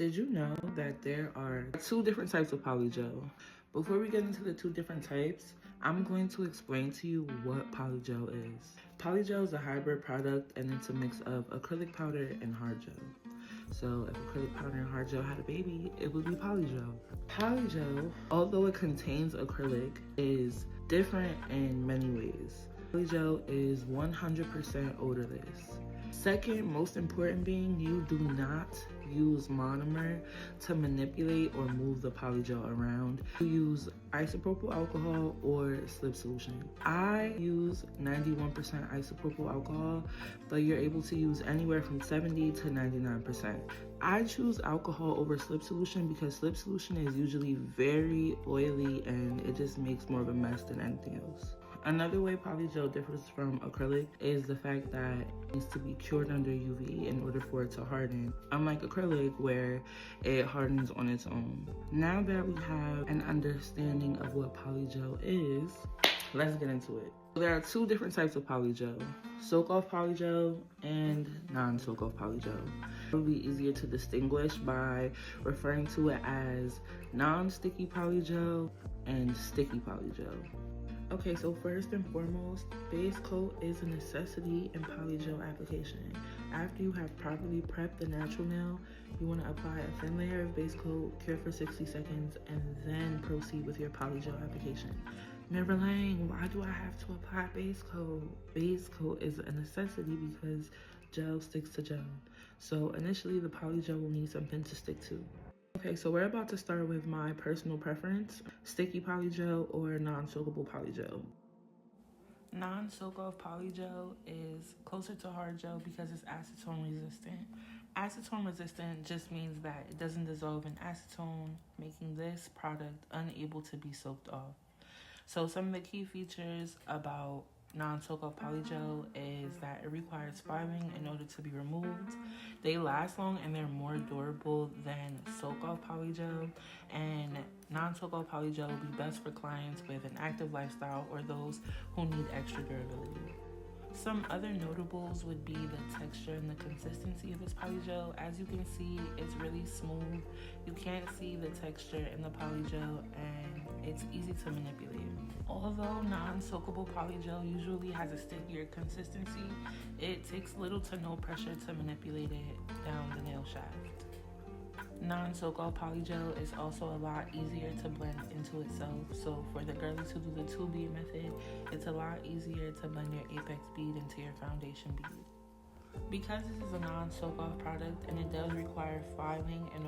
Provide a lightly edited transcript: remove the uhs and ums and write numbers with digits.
Did you know that there are two different types of polygel? Before we get into the two different types, I'm going to explain to you what polygel is. Polygel is a hybrid product and it's a mix of acrylic powder and hard gel. So if acrylic powder and hard gel had a baby, it would be polygel. Polygel, although it contains acrylic, is different in many ways. Polygel is 100% odorless. Second, most important being, you do not use monomer to manipulate or move the polygel around. You use isopropyl alcohol or slip solution. I use 91% isopropyl alcohol, but you're able to use anywhere from 70 to 99%. I choose alcohol over slip solution because slip solution is usually very oily and it just makes more of a mess than anything else. Another way polygel differs from acrylic is the fact that it needs to be cured under UV in order for it to harden, unlike acrylic where it hardens on its own. Now that we have an understanding of what polygel is, let's get into it. There are two different types of polygel, soak-off polygel and non-soak-off polygel. It will be easier to distinguish by referring to it as non-sticky polygel and sticky polygel. Okay, so first and foremost, base coat is a necessity in polygel application. After you have properly prepped the natural nail, you want to apply a thin layer of base coat, cure for 60 seconds, and then proceed with your polygel application. Never Lang, why do I have to apply base coat? Base coat is a necessity because gel sticks to gel. So initially, the polygel will need something to stick to. Okay, so we're about to start with my personal preference, sticky polygel or non-soakable polygel. Non-soak-off polygel is closer to hard gel because it's acetone resistant. Acetone resistant just means that it doesn't dissolve in acetone, making this product unable to be soaked off. So some of the key features about non-soak-off polygel is that it requires filing in order to be removed. They last long and they're more durable than soak-off polygel, and non-soak-off polygel will be best for clients with an active lifestyle or those who need extra durability. Some other notables would be the texture and the consistency of this polygel. As you can see, it's really smooth. You can't see the texture in the polygel and it's easy to manipulate. Although non-soakable polygel usually has a stickier consistency, it takes little to no pressure to manipulate it down the nail shaft. Non-soak-off polygel is also a lot easier to blend into itself. So for the girlies who do the 2B method, it's a lot easier to blend your apex bead into your foundation bead. Because this is a non-soak-off product and it does require filing in